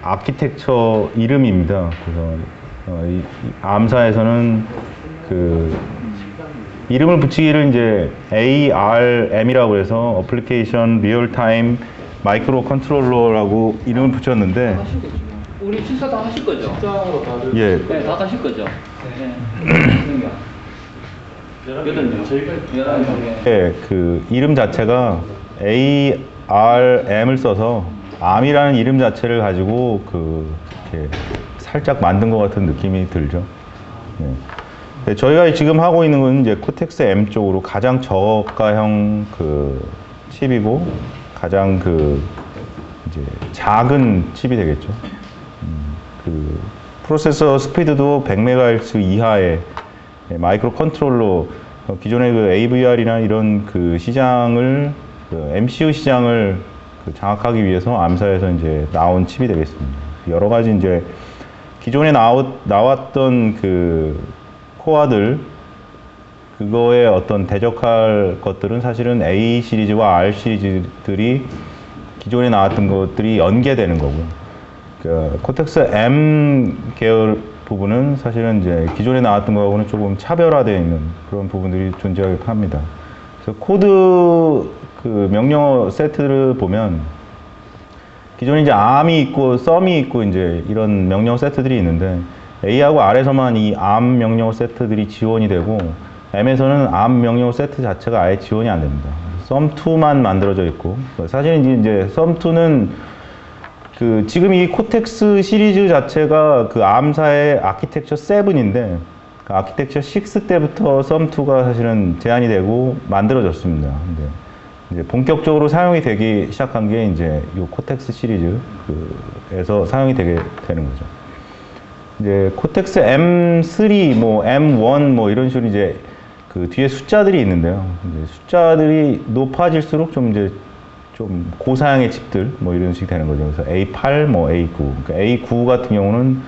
아키텍처 이름입니다. 그래서 이 암사에서는 그 이름을 붙이기를 이제 ARM이라고 해서 어플리케이션 리얼타임 마이크로 컨트롤러라고 이름을 붙였는데, 우리 식사 다 하실 거죠? 식당으로 다들 예, 네, 다 하실 거죠? 네. 8명. 저희가 11명에. 예, 그 이름 자체가 ARM을 써서 암이라는 이름 자체를 가지고 이렇게 살짝 만든 것 같은 느낌이 들죠. 예. 네, 저희가 지금 하고 있는 건 이제 코텍스 M 쪽으로 가장 저가형 그 칩이고 가장 이제 작은 칩이 되겠죠. 그 프로세서 스피드도 100MHz 이하의 마이크로 컨트롤러, 기존의 그 AVR이나 이런 그 시장을 MCU 시장을 장악하기 위해서 암사에서 이제 나온 칩이 되겠습니다. 여러 가지 이제 기존에 나왔던 그 코어들, 그거에 어떤 대적할 것들은 사실은 A 시리즈와 R 시리즈들이 기존에 나왔던 것들이 연계되는 거고요. 그 코텍스 M 계열 부분은 사실은 이제 기존에 나왔던 거하고는 조금 차별화되어 있는 그런 부분들이 존재하게 합니다. 그래서 코드 그 명령어 세트를 보면 기존에 이제 ARM이 있고 SOM이 있고 이제 이런 명령어 세트들이 있는데, A하고 R에서만 이 ARM 명령어 세트들이 지원이 되고 M에서는 ARM 명령어 세트 자체가 아예 지원이 안 됩니다. SOM2만 만들어져 있고, 사실 이제 SOM2는 그 지금 이 코텍스 시리즈 자체가 그 ARM사의 아키텍처 7인데 그 아키텍처 6 때부터 SOM2가 사실은 제한이 되고 만들어졌습니다. 근데 이제 본격적으로 사용이 되기 시작한 게 이제 이 코텍스 시리즈에서 사용이 되게 되는 거죠. 이제 코텍스 M3, 뭐 M1 뭐 이런 식으로 이제 그 뒤에 숫자들이 있는데요. 이제 숫자들이 높아질수록 좀 이제 좀 고사양의 칩들 뭐 이런 식이 되는 거죠. 그래서 A8, 뭐 A9. 그러니까 A9 같은 경우는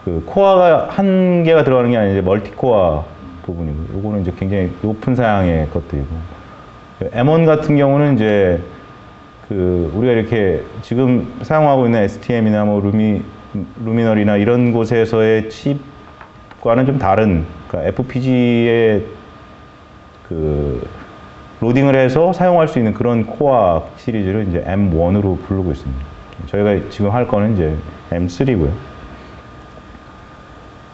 그 코어가 한 개가 들어가는 게 아니라 멀티코어 부분이고, 요거는 이제 굉장히 높은 사양의 것들이고, M1 같은 경우는 이제 그 우리가 이렇게 지금 사용하고 있는 STM이나 뭐 루미널이나 이런 곳에서의 칩과는 좀 다른, 그러니까 FPGA의 그 로딩을 해서 사용할 수 있는 그런 코어 시리즈를 이제 M1으로 부르고 있습니다. 저희가 지금 할 거는 이제 M3고요.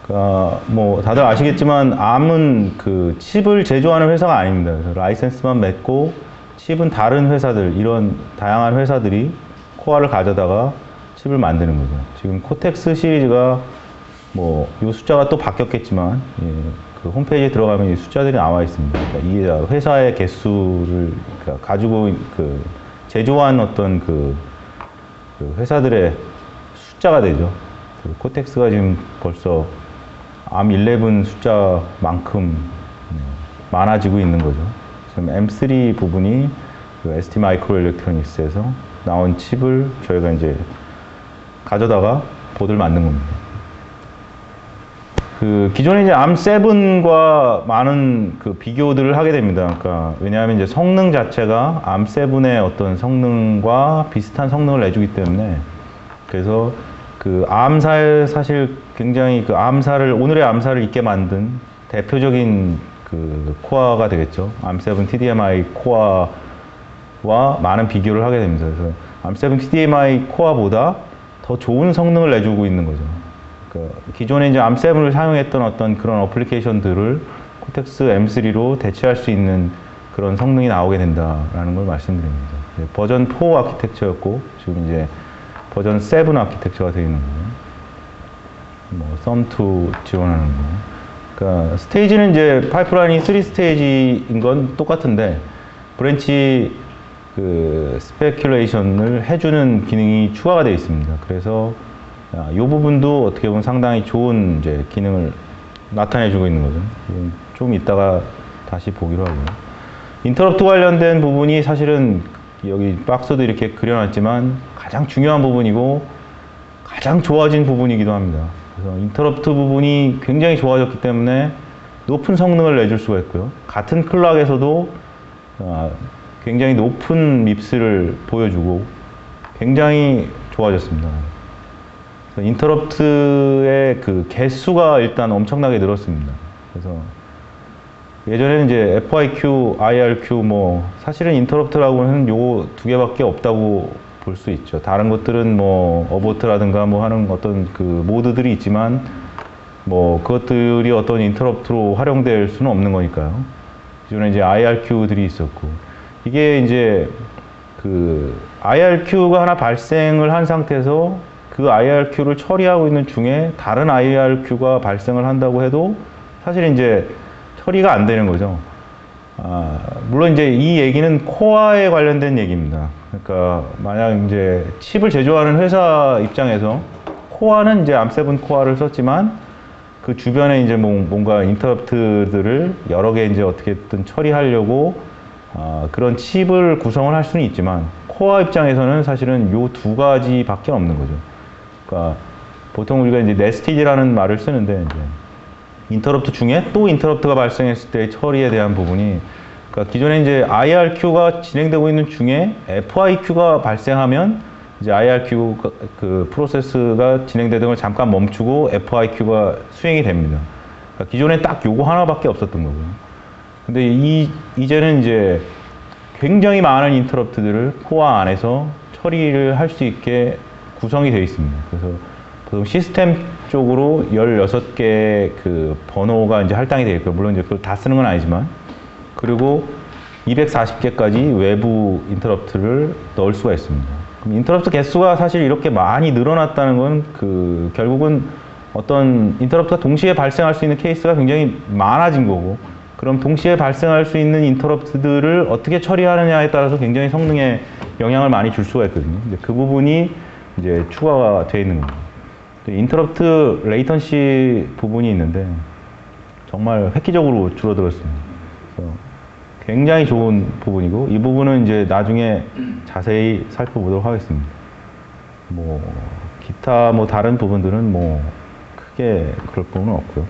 그러니까 뭐 다들 아시겠지만 ARM은 그 칩을 제조하는 회사가 아닙니다. 그래서 라이센스만 맺고 칩은 다른 회사들, 이런 다양한 회사들이 코어를 가져다가 칩을 만드는 거죠. 지금 코텍스 시리즈가 뭐 이 숫자가 또 바뀌었겠지만, 예, 그 홈페이지에 들어가면 이 숫자들이 나와 있습니다. 그러니까 이게 회사의 개수를 가지고 그 제조한 어떤 그 회사들의 숫자가 되죠. 그 코텍스가 지금 벌써 ARM11 숫자만큼 많아지고 있는 거죠. 지금 M3 부분이 그 ST 마이크로 일렉트로닉스에서 나온 칩을 저희가 이제 가져다가 보드를 만든 겁니다. 그 기존에 이제 ARM7과 많은 그 비교들을 하게 됩니다. 그러니까 왜냐하면 이제 성능 자체가 ARM7의 어떤 성능과 비슷한 성능을 내주기 때문에, 그래서 그 ARM사에 사실 굉장히 그 오늘의 ARM사를 있게 만든 대표적인 그 코어가 되겠죠. ARM7 TDMI 코어와 많은 비교를 하게 됩니다. 그래서 ARM7 TDMI 코어보다 더 좋은 성능을 내주고 있는 거죠. 기존에 이제 ARM7을 사용했던 어떤 그런 어플리케이션들을 코텍스 M3로 대체할 수 있는 그런 성능이 나오게 된다라는 걸 말씀드립니다. 버전 4 아키텍처였고 지금 이제 버전 7 아키텍처가 되어 있는 거예요. 뭐 SOM2 지원하는 거. 그러니까 스테이지는 이제 파이프라인이 3스테이지인 건 똑같은데 브랜치 그 스페큘레이션을 해주는 기능이 추가가 되어 있습니다. 그래서 이 부분도 어떻게 보면 상당히 좋은 이제 기능을 나타내주고 있는 거죠. 좀 이따가 다시 보기로 하고요. 인터럽트 관련된 부분이 사실은 여기 박스도 이렇게 그려놨지만 가장 중요한 부분이고 가장 좋아진 부분이기도 합니다. 그래서 인터럽트 부분이 굉장히 좋아졌기 때문에 높은 성능을 내줄 수가 있고요. 같은 클락에서도 굉장히 높은 밉스를 보여주고 굉장히 좋아졌습니다. 인터럽트의 그 개수가 일단 엄청나게 늘었습니다. 그래서 예전에는 이제 FIQ, IRQ 뭐 사실은 인터럽트라고는 요거 두 개밖에 없다고 볼 수 있죠. 다른 것들은 뭐 어버트라든가 뭐 하는 어떤 그 모드들이 있지만 뭐 그것들이 어떤 인터럽트로 활용될 수는 없는 거니까요. 기존에 이제 IRQ들이 있었고 이게 이제 그 IRQ가 하나 발생을 한 상태에서 그 IRQ를 처리하고 있는 중에 다른 IRQ가 발생을 한다고 해도 사실 이제 처리가 안 되는 거죠. 물론 이제 이 얘기는 코어에 관련된 얘기입니다. 그러니까 만약 이제 칩을 제조하는 회사 입장에서 코어는 이제 암7 코어를 썼지만 그 주변에 이제 뭔가 인터럽트들을 여러 개 이제 어떻게든 처리하려고 그런 칩을 구성을 할 수는 있지만 코어 입장에서는 사실은 요 두 가지밖에 없는 거죠. 그러니까 보통 우리가 이제 네스티드라는 말을 쓰는데 이제 인터럽트 중에 또 인터럽트가 발생했을 때의 처리에 대한 부분이 그러니까 기존에 이제 IRQ가 진행되고 있는 중에 FIQ가 발생하면 이제 IRQ 그 프로세스가 진행되던 걸 잠깐 멈추고 FIQ가 수행이 됩니다. 그러니까 기존에 딱 요거 하나밖에 없었던 거고요. 근데 이제는 이제 굉장히 많은 인터럽트들을 코어 안에서 처리를 할 수 있게 구성이 되어 있습니다. 그래서 보통 시스템 쪽으로 16개의 그 번호가 이제 할당이 되어 있고요. 물론 이제 그걸 다 쓰는 건 아니지만. 그리고 240개까지 외부 인터럽트를 넣을 수가 있습니다. 그럼 인터럽트 개수가 사실 이렇게 많이 늘어났다는 건 그 결국은 어떤 인터럽트가 동시에 발생할 수 있는 케이스가 굉장히 많아진 거고 그럼 동시에 발생할 수 있는 인터럽트들을 어떻게 처리하느냐에 따라서 굉장히 성능에 영향을 많이 줄 수가 있거든요. 이제 그 부분이 이제 추가가 되어 있는 겁니다. 인터럽트 레이턴시 부분이 있는데 정말 획기적으로 줄어들었습니다. 그래서 굉장히 좋은 부분이고 이 부분은 이제 나중에 자세히 살펴보도록 하겠습니다. 뭐 기타 뭐 다른 부분들은 뭐 크게 그럴 부분은 없고요.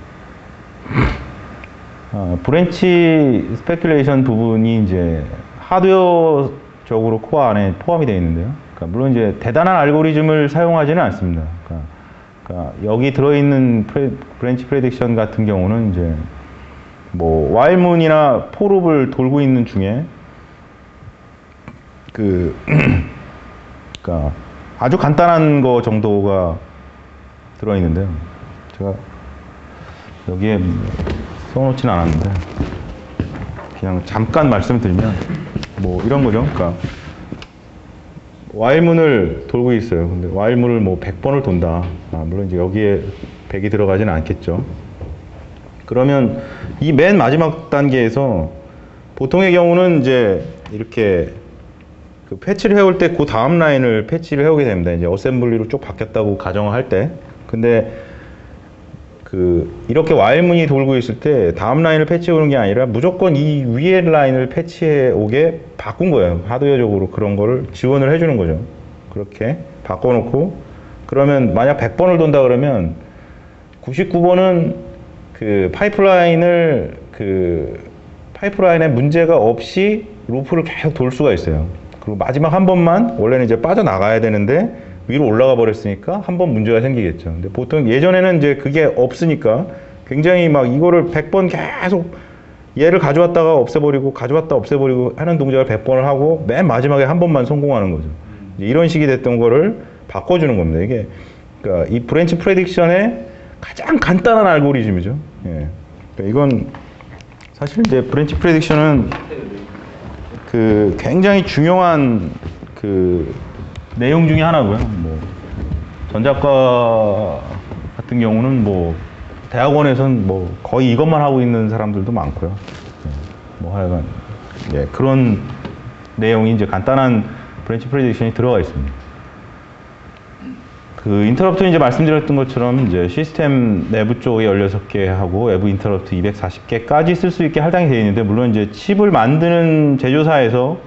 브랜치 스페큘레이션 부분이 이제 하드웨어적으로 코어 안에 포함이 되어 있는데요. 그러니까 물론 이제 대단한 알고리즘을 사용하지는 않습니다. 그러니까 여기 들어있는 브랜치 프레딕션 같은 경우는 이제 뭐 와일문이나 포룹을 돌고 있는 중에 그러니까 아주 간단한 거 정도가 들어있는데요. 제가 여기에 써놓지는 않았는데 그냥 잠깐 말씀드리면 뭐 이런 거죠. 그러니까 와일문을 돌고 있어요. 근데 와일문을 뭐 100번을 돈다. 물론 이제 여기에 100이 들어가지는 않겠죠. 그러면 이 맨 마지막 단계에서 보통의 경우는 이제 이렇게 그 패치를 해올 때 그 다음 라인을 패치를 해오게 됩니다. 이제 어셈블리로 쭉 바뀌었다고 가정을 할 때. 근데 이렇게 와일문이 돌고 있을 때 다음 라인을 패치해 오는 게 아니라 무조건 이 위에 라인을 패치해 오게 바꾼 거예요. 하드웨어적으로 그런 거를 지원을 해주는 거죠. 그렇게 바꿔놓고 그러면 만약 100번을 돈다 그러면 99번은 파이프라인에 문제가 없이 루프를 계속 돌 수가 있어요. 그리고 마지막 한 번만 원래는 이제 빠져나가야 되는데 위로 올라가 버렸으니까 한 번 문제가 생기겠죠. 근데 보통 예전에는 이제 그게 없으니까 굉장히 막 이거를 100번 계속 얘를 가져왔다가 없애버리고 가져왔다 없애버리고 하는 동작을 100번을 하고 맨 마지막에 한 번만 성공하는 거죠. 이런 식이 됐던 거를 바꿔주는 겁니다. 이게 그러니까 이 브랜치 프레딕션의 가장 간단한 알고리즘이죠. 예. 그러니까 이건 사실 이제 브랜치 프레딕션은 굉장히 중요한 내용 중에 하나고요. 뭐 전작가 같은 경우는 뭐 대학원에서는 뭐 거의 이것만 하고 있는 사람들도 많고요. 뭐 하여간 그런 내용이 이제 간단한 브랜치 프레딕션이 들어가 있습니다. 인터럽트는 이제 말씀드렸던 것처럼 이제 시스템 내부 쪽에 16개 하고 외부 인터럽트 240개까지 쓸 수 있게 할당이 되어 있는데 물론 이제 칩을 만드는 제조사에서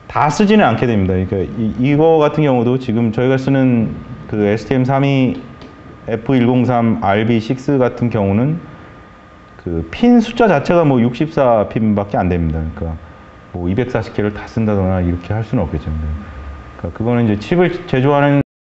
다 쓰지는 않게 됩니다. 그러니까 이거 같은 경우도 지금 저희가 쓰는 STM32 F103RB6 같은 경우는 핀 숫자 자체가 뭐 64핀밖에 안 됩니다. 그러니까 뭐 240개를 다 쓴다거나 이렇게 할 수는 없겠죠. 그러니까 그거는 이제 칩을 제조하는